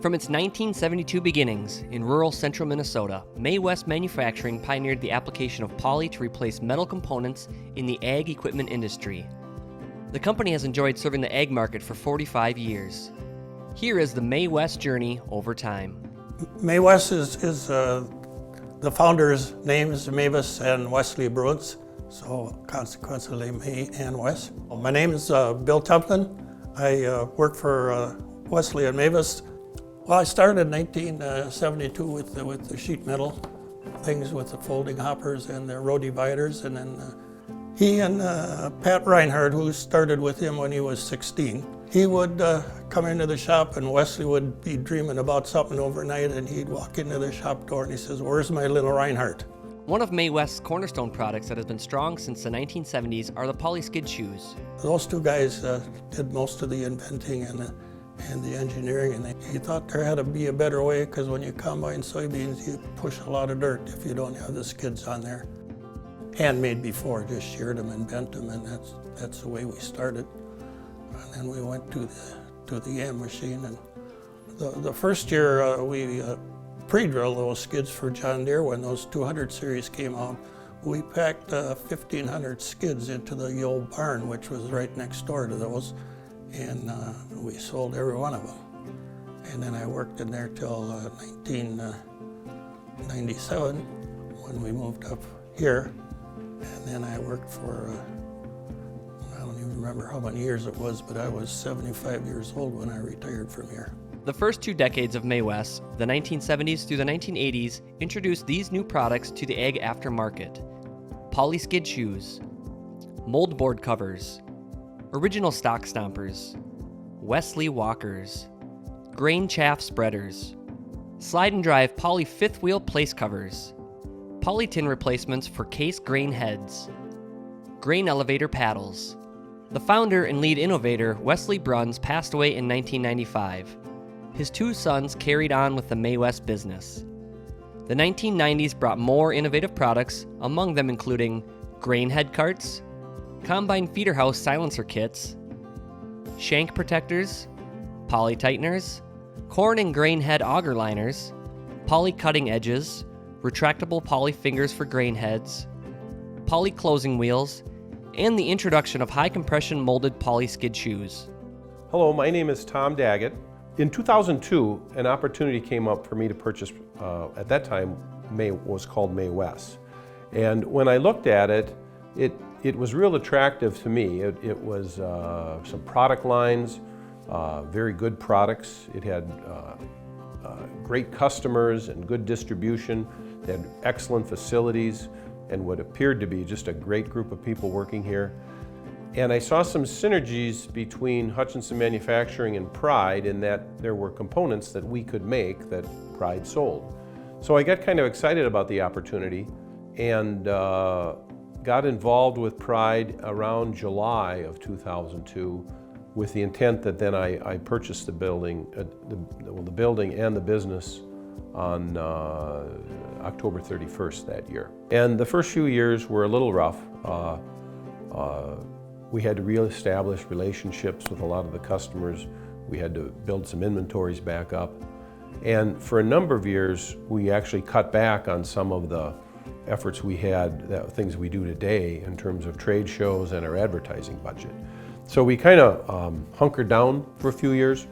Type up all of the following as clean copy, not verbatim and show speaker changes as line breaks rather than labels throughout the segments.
From its 1972 beginnings in rural central Minnesota, May West Manufacturing pioneered the application of poly to replace metal components in the ag equipment industry. The company has enjoyed serving the ag market for 45 years. Here is the May West journey over time.
May West is the founders' names, Mavis and Wesley Bruins, so consequently May and West. My name is Bill Templin. I work for Wesley and Mavis. Well, I started in 1972 with the sheet metal things, with the folding hoppers and the row dividers, and then he and Pat Reinhardt, who started with him when he was 16, he would come into the shop and Wesley would be dreaming about something overnight, and he'd walk into the shop door and he says, "Where's my little Reinhardt?"
One of May West's cornerstone products that has been strong since the 1970s are the poly skid shoes.
Those two guys did most of the inventing and the engineering, and he thought there had to be a better way, because when you combine soybeans, you push a lot of dirt if you don't have the skids on there. Handmade before, just sheared them and bent them, and that's the way we started. And then we went to the yam machine, and the first year we pre-drilled those skids for John Deere. When those 200 series came out, we packed 1,500 skids into the old barn, which was right next door to those, and we sold every one of them. And then I worked in there till 1997 when we moved up here. And then I worked for, I don't even remember how many years it was, but I was 75 years old when I retired from here.
The first 2 decades of May West, the 1970s through the 1980s, introduced these new products to the ag aftermarket. Poly skid shoes, mold board covers, original stock stompers, Wesley walkers, grain chaff spreaders, slide and drive poly fifth wheel place covers, poly tin replacements for case grain heads, grain elevator paddles. The founder and lead innovator, Wesley Bruns, passed away in 1995. His 2 sons carried on with the May West business. The 1990s brought more innovative products, among them including grain head carts, combine feeder house silencer kits, shank protectors, poly tighteners, corn and grain head auger liners, poly cutting edges, retractable poly fingers for grain heads, poly closing wheels, and the introduction of high compression molded poly skid shoes.
Hello, my name is Tom Daggett. In 2002, an opportunity came up for me to purchase, at that time, was called May West. And when I looked at it, it was real attractive to me. It was some product lines, very good products. It had great customers and good distribution. They had excellent facilities and what appeared to be just a great group of people working here. And I saw some synergies between Hutchinson Manufacturing and Pride, in that there were components that we could make that Pride sold. So I got kind of excited about the opportunity and got involved with Pride around July of 2002 with the intent that then I purchased the building, the building and the business on October 31st that year. And the first few years were a little rough. We had to reestablish relationships with a lot of the customers. We had to build some inventories back up. And for a number of years, we actually cut back on some of the efforts we had, things we do today in terms of trade shows and our advertising budget. So we kind of hunkered down for a few years.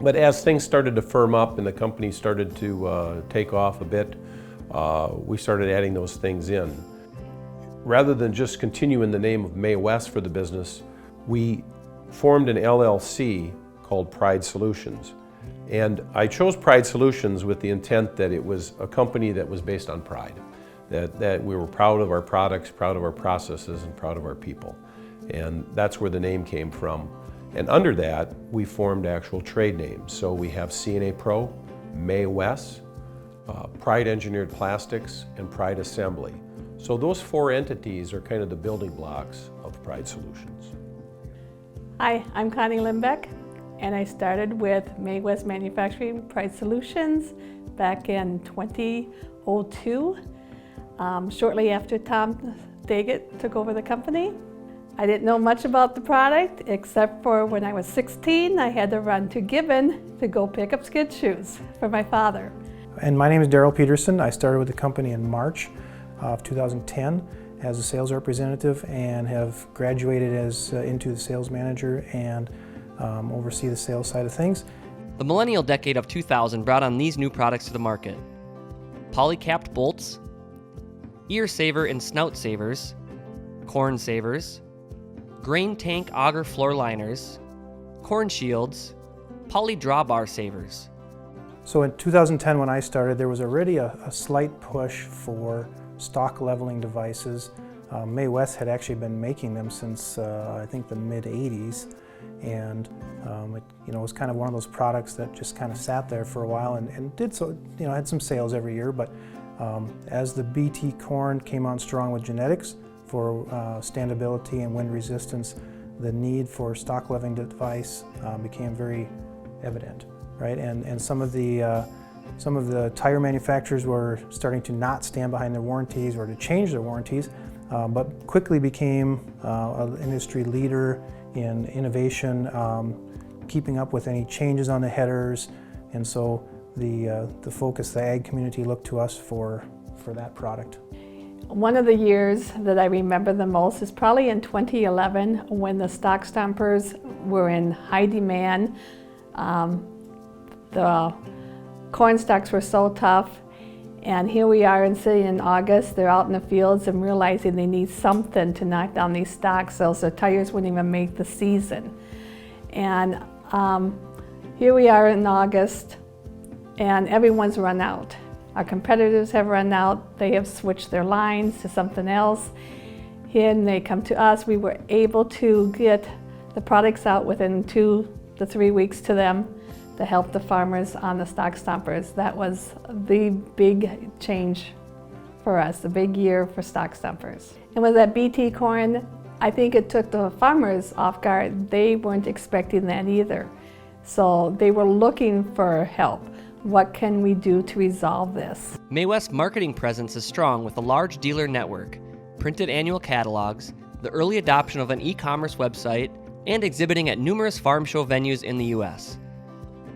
But as things started to firm up and the company started to take off a bit, we started adding those things in. Rather than just continue in the name of May West for the business, we formed an LLC called Pride Solutions. And I chose Pride Solutions with the intent that it was a company that was based on pride, that we were proud of our products, proud of our processes, and proud of our people. And that's where the name came from. And under that, we formed actual trade names. So we have C&A Pro, May West, Pride Engineered Plastics, and Pride Assembly. So those 4 entities are kind of the building blocks of Pride Solutions.
Hi, I'm Connie Limbeck, and I started with May West Manufacturing Pride Solutions back in 2002, shortly after Tom Daggett took over the company. I didn't know much about the product except for when I was 16, I had to run to Gibbon to go pick up skid shoes for my father.
And my name is Daryl Peterson. I started with the company in March of 2010 as a sales representative and have graduated into the sales manager and oversee the sales side of things.
The millennial decade of 2000 brought on these new products to the market: poly-capped bolts, ear saver and snout savers, corn savers, grain tank auger floor liners, corn shields, poly drawbar savers.
So in 2010 when I started, there was already a slight push for stock leveling devices. May West had actually been making them since I think the mid-80s, and it was kind of one of those products that just kind of sat there for a while and did so, had some sales every year, but as the BT corn came on strong with genetics for standability and wind resistance, the need for stock leveling device became very evident, right? And some of the tire manufacturers were starting to not stand behind their warranties or to change their warranties, but quickly became an industry leader in innovation, keeping up with any changes on the headers, and so the focus, the ag community looked to us for that product.
One of the years that I remember the most is probably in 2011 when the stock stompers were in high demand. The corn stalks were so tough, and here we are sitting in August, they're out in the fields and realizing they need something to knock down these stocks, else their tires wouldn't even make the season. And here we are in August, and everyone's run out. Our competitors have run out, they have switched their lines to something else. And they come to us. We were able to get the products out within 2 to 3 weeks to them to help the farmers on the stock stompers. That was the big change for us, the big year for stock stompers. And with that BT corn, I think it took the farmers off guard. They weren't expecting that either. So they were looking for help. What can we do to resolve this?
May West's marketing presence is strong with a large dealer network, printed annual catalogs, the early adoption of an e-commerce website, and exhibiting at numerous farm show venues in the U.S.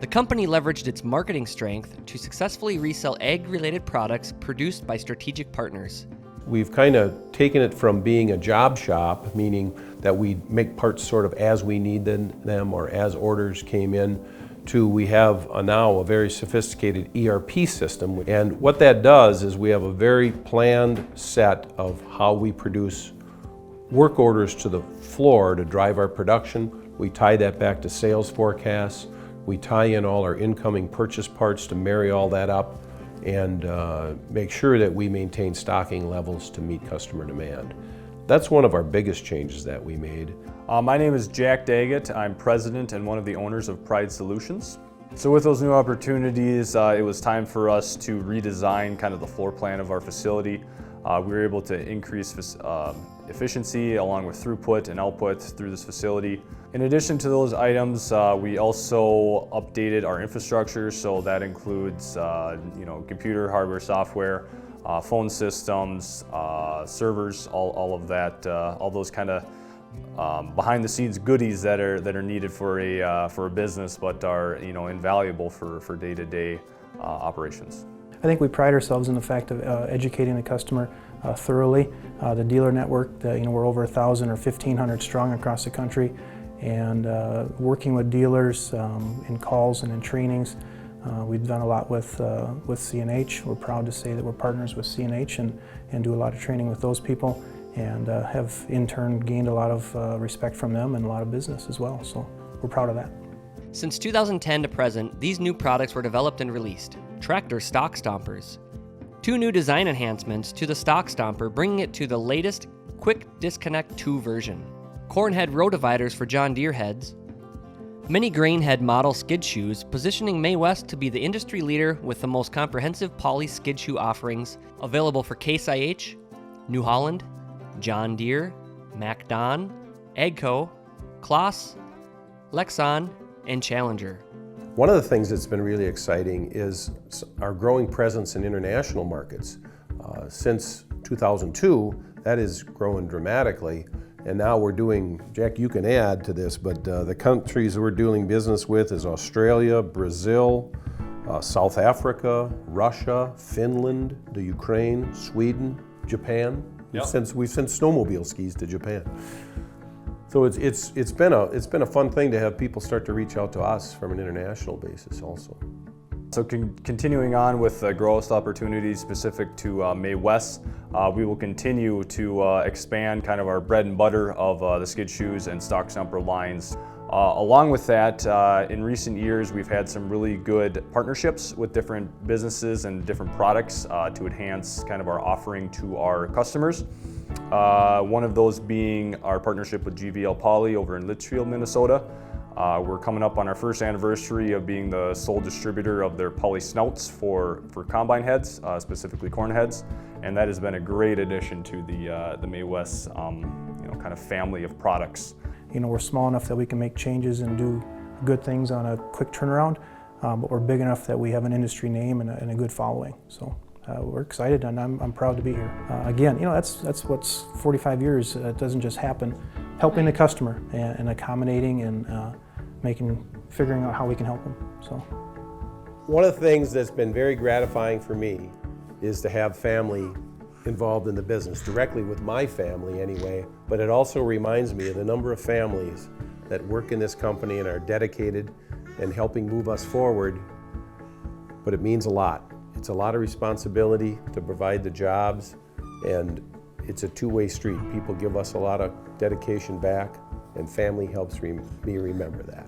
The company leveraged its marketing strength to successfully resell ag-related products produced by strategic partners.
We've kind of taken it from being a job shop, meaning that we make parts sort of as we need them or as orders came in, to we have now a very sophisticated ERP system. And what that does is we have a very planned set of how we produce work orders to the floor to drive our production. We tie that back to sales forecasts. We tie in all our incoming purchase parts to marry all that up and make sure that we maintain stocking levels to meet customer demand. That's one of our biggest changes that we made.
My name is Jack Daggett. I'm president and one of the owners of Pride Solutions. So with those new opportunities, it was time for us to redesign kind of the floor plan of our facility. We were able to increase efficiency along with throughput and output through this facility. In addition to those items, we also updated our infrastructure, so that includes computer, hardware, software, phone systems, servers, all of that, all those kind of behind the scenes goodies that are needed for a business, but are invaluable for day-to-day operations.
I think we pride ourselves in the fact of educating the customer thoroughly. The dealer network, we're over 1,000 or 1,500 strong across the country, and working with dealers in calls and in trainings. We've done a lot with CNH. We're proud to say that we're partners with CNH and do a lot of training with those people, and have in turn gained a lot of respect from them and a lot of business as well. So we're proud of that.
Since 2010 to present, these new products were developed and released. Tractor Stock Stompers. 2 new design enhancements to the Stock Stomper, bringing it to the latest Quick Disconnect 2 version. Corn head row dividers for John Deere heads. Mini grain head model skid shoes, positioning May West to be the industry leader with the most comprehensive poly skid shoe offerings, available for Case IH, New Holland, John Deere, MacDon, AGCO, Claas, Lexon, and Challenger.
One of the things that's been really exciting is our growing presence in international markets. Since 2002, that has grown dramatically, And now we're doing, Jack, you can add to this, but the countries we're doing business with is Australia, Brazil, South Africa, Russia, Finland, the Ukraine, Sweden, Japan. We've sent snowmobile skis to Japan. So it's been a fun thing to have people start to reach out to us from an international basis also.
So continuing on with growth opportunities specific to May West, we will continue to expand kind of our bread and butter of the skid shoes and stock stumper lines. Along with that, in recent years we've had some really good partnerships with different businesses and different products to enhance kind of our offering to our customers. One of those being our partnership with GVL Poly over in Litchfield, Minnesota. We're coming up on our first anniversary of being the sole distributor of their poly snouts for combine heads, specifically corn heads, and that has been a great addition to the May West kind of family of products.
You know, we're small enough that we can make changes and do good things on a quick turnaround, but we're big enough that we have an industry name and a good following. So we're excited, and I'm proud to be here. Again, you know, that's what's 45 years. It doesn't just happen. Helping the customer and accommodating and figuring out how we can help them. So,
one of the things that's been very gratifying for me is to have family involved in the business, directly with my family anyway, but it also reminds me of the number of families that work in this company and are dedicated and helping move us forward, but it means a lot. It's a lot of responsibility to provide the jobs, and it's a two-way street. People give us a lot of dedication back, and family helps me remember that.